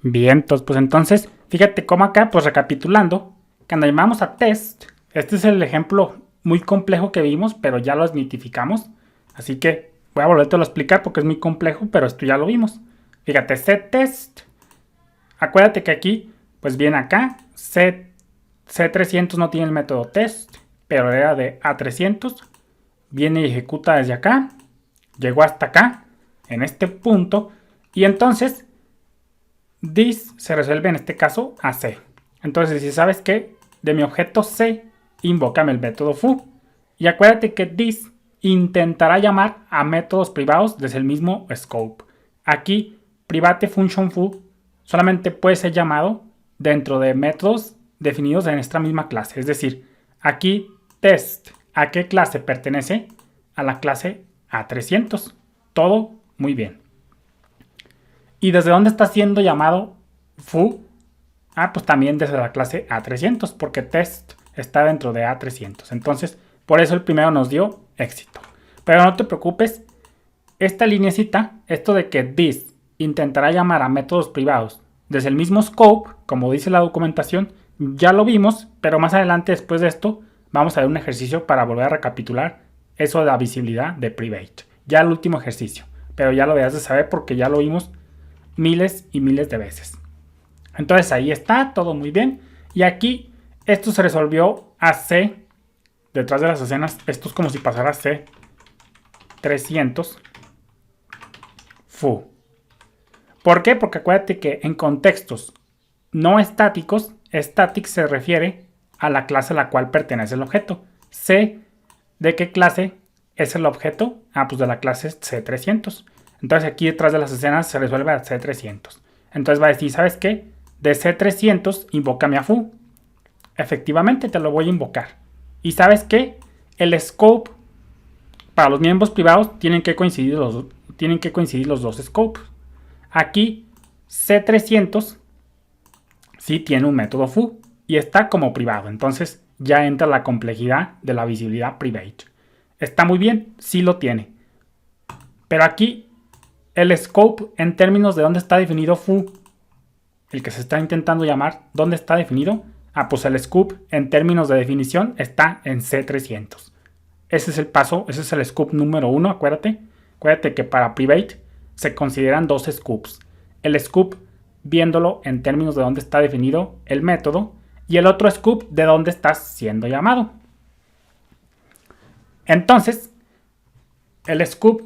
Bien, pues entonces, fíjate cómo acá, pues recapitulando, cuando llamamos a test, este es el ejemplo muy complejo que vimos, pero ya lo esmitificamos. Así que voy a volverte a explicar porque es muy complejo, pero esto ya lo vimos. Fíjate, test. Acuérdate que aquí, pues viene acá, C300 no tiene el método test, pero era de A300. Viene y ejecuta desde acá, llegó hasta acá, en este punto, y entonces this se resuelve en este caso a C. Entonces, si sabes que de mi objeto C, invócame el método foo. Y acuérdate que this intentará llamar a métodos privados desde el mismo scope. Aquí, private function foo solamente puede ser llamado dentro de métodos definidos en esta misma clase. Es decir, aquí test, ¿a qué clase pertenece? A la clase A300. Todo muy bien. ¿Y desde dónde está siendo llamado foo? Pues también desde la clase A300, porque test está dentro de A300. Entonces, por eso el primero nos dio éxito. Pero no te preocupes, esta lineecita, esto de que this intentará llamar a métodos privados desde el mismo scope, como dice la documentación, ya lo vimos, pero más adelante, después de esto, vamos a ver un ejercicio para volver a recapitular eso de la visibilidad de private. Ya el último ejercicio, pero ya lo debes de saber porque ya lo vimos miles y miles de veces. Entonces ahí está, todo muy bien. Y aquí esto se resolvió a C, detrás de las escenas, esto es como si pasara a C 300 foo. ¿Por qué? Porque acuérdate que en contextos no estáticos, static se refiere a la clase a la cual pertenece el objeto. C, ¿de qué clase es el objeto? Pues de la clase C300. Entonces aquí detrás de las escenas se resuelve a C300. Entonces va a decir, ¿sabes qué? De C300 invócame a foo. Efectivamente te lo voy a invocar. ¿Y sabes qué? El scope para los miembros privados tienen que coincidir los dos scopes. Aquí C300 sí tiene un método foo y está como privado. Entonces ya entra la complejidad de la visibilidad private. Está muy bien, sí lo tiene. Pero aquí el scope en términos de dónde está definido foo, el que se está intentando llamar, ¿dónde está definido? Pues el scope en términos de definición está en C300. Ese es el paso, ese es el scope número 1, acuérdate. Acuérdate que para private se consideran dos scopes. El scope viéndolo en términos de dónde está definido el método y el otro scope de dónde está siendo llamado. Entonces, el scope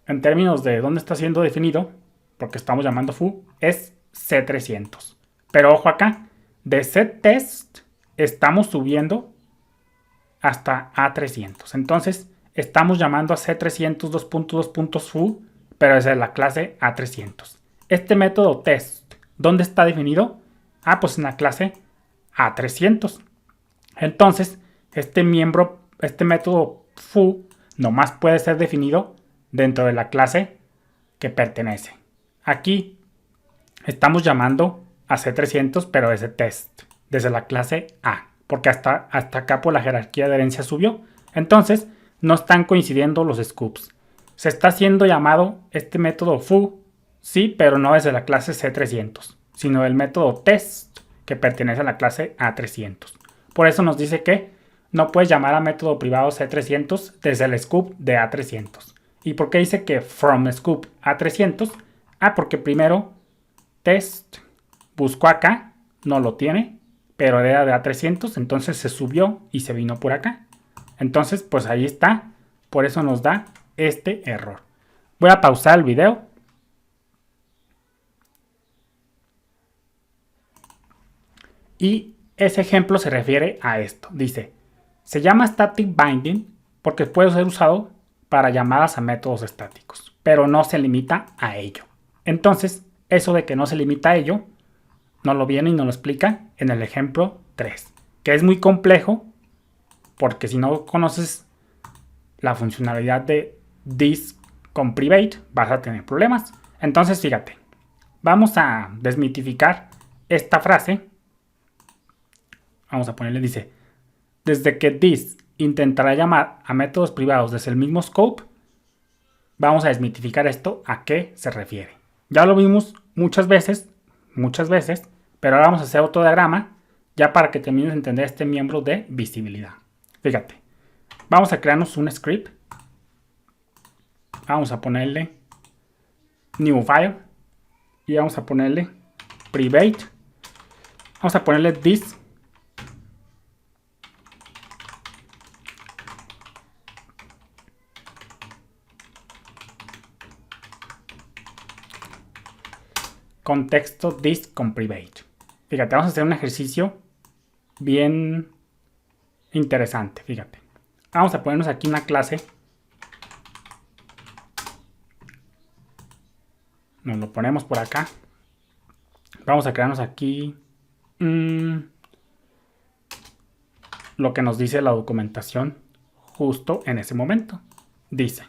en términos de dónde está siendo definido, porque estamos llamando foo, es C300. Pero ojo acá, de C-test estamos subiendo hasta A300. Entonces, estamos llamando a C300 2.2 foo, pero es de la clase A300. Este método test, ¿dónde está definido? Pues en la clase A300. Entonces, este método foo nomás puede ser definido dentro de la clase que pertenece. Aquí estamos llamando a C300, pero ese test, desde la clase A, porque hasta acá por la jerarquía de herencia subió. Entonces, no están coincidiendo los scopes. Se está haciendo llamado este método foo, sí, pero no desde la clase C300, sino del método test, que pertenece a la clase A300. Por eso nos dice que no puedes llamar a método privado C300 desde el scope de A300. ¿Y por qué dice que from scope A300? Porque primero test buscó acá, no lo tiene, pero era de A300, entonces se subió y se vino por acá. Entonces, pues ahí está, por eso nos da este error. Voy a pausar el video. Y ese ejemplo se refiere a esto. Dice, se llama static binding porque puede ser usado para llamadas a métodos estáticos, pero no se limita a ello. Entonces, eso de que no se limita a ello, nos lo viene y nos lo explica en el ejemplo 3, que es muy complejo porque si no conoces la funcionalidad de this con private, vas a tener problemas. Entonces, fíjate, vamos a desmitificar esta frase. Vamos a ponerle, dice, desde que this intentará llamar a métodos privados desde el mismo scope, vamos a desmitificar esto, a qué se refiere. Ya lo vimos muchas veces, pero ahora vamos a hacer otro diagrama ya para que termines de entender este miembro de visibilidad. Fíjate, vamos a crearnos un script. Vamos a ponerle new file y vamos a ponerle private. Vamos a ponerle this. Contexto this con private. Fíjate, vamos a hacer un ejercicio bien interesante. Fíjate, vamos a ponernos aquí una clase. Nos lo ponemos por acá. Vamos a crearnos aquí lo que nos dice la documentación justo en ese momento. Dice: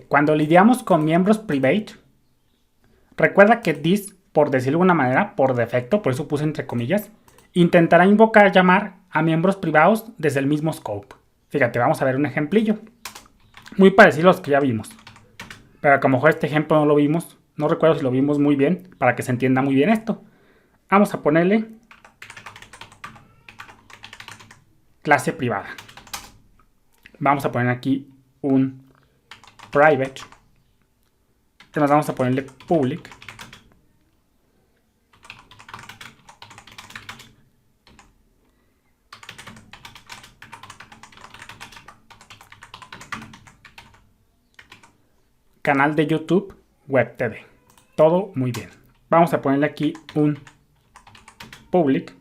cuando lidiamos con miembros private, recuerda que this, por decirlo de alguna manera, por defecto, por eso puse entre comillas, intentará invocar llamar a miembros privados desde el mismo scope. Fíjate, vamos a ver un ejemplillo. Muy parecido a los que ya vimos. Pero a lo mejor este ejemplo no lo vimos. No recuerdo si lo vimos muy bien, para que se entienda muy bien esto. Vamos a ponerle clase privada. Vamos a poner aquí un private. Entonces vamos a ponerle public. Canal de YouTube Web TV. Todo muy bien. Vamos a ponerle aquí un public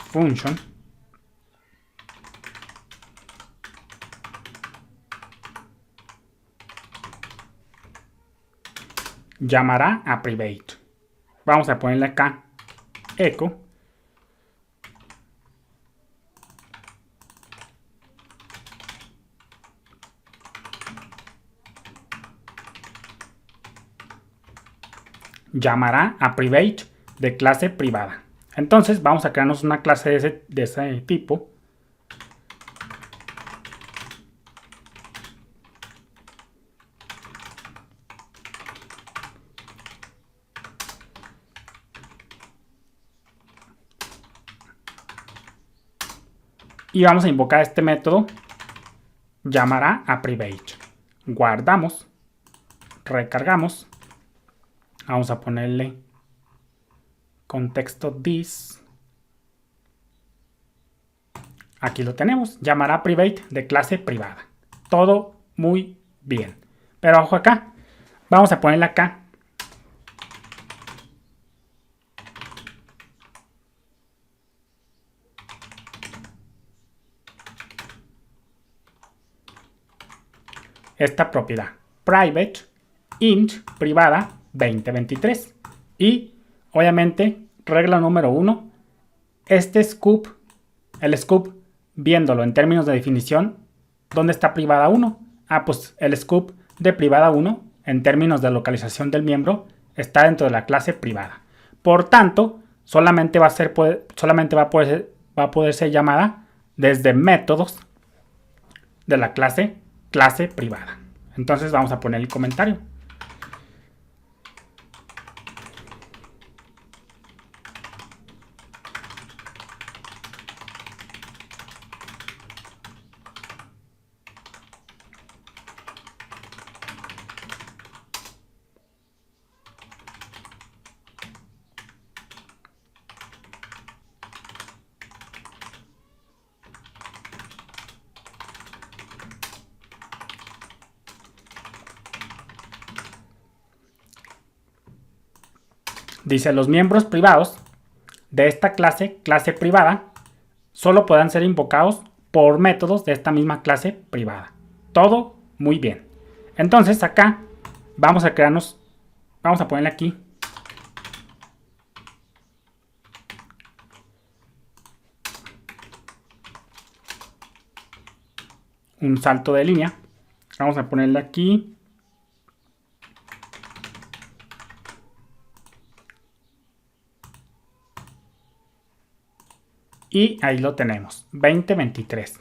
function. Llamará a private. Vamos a ponerle acá echo. Llamará a private de clase privada. Entonces vamos a crearnos una clase de ese tipo. Y vamos a invocar este método. Llamará a private. Guardamos. Recargamos. Vamos a ponerle contexto this. Aquí lo tenemos. Llamará private de clase privada. Todo muy bien. Pero ojo acá. Vamos a ponerle acá esta propiedad. Private int privada 2023. Y obviamente, regla número 1. Este scoop, el scoop, viéndolo en términos de definición, ¿dónde está privada 1? Ah, pues el scoop de privada 1, en términos de localización del miembro, está dentro de la clase privada. Por tanto, solamente va a poder ser llamada desde métodos de la clase privada. Entonces vamos a poner el comentario. Dice, los miembros privados de esta clase privada, solo podrán ser invocados por métodos de esta misma clase privada. Todo muy bien. Entonces acá vamos a crearnos, vamos a ponerle aquí un salto de línea. Vamos a ponerle aquí y ahí lo tenemos, 2023.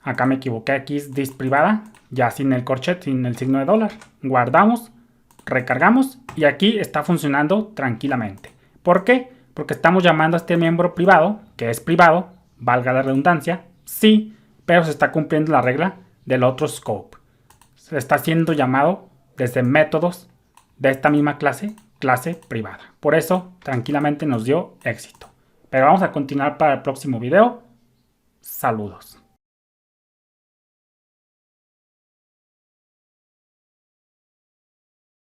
Acá me equivoqué, aquí es dis privada, ya sin el corchet, sin el signo de dólar. Guardamos, recargamos y aquí está funcionando tranquilamente. ¿Por qué? Porque estamos llamando a este miembro privado, que es privado, valga la redundancia, sí, pero se está cumpliendo la regla del otro scope. Se está siendo llamado desde métodos de esta misma clase, clase privada. Por eso, tranquilamente nos dio éxito. Pero vamos a continuar para el próximo video. Saludos.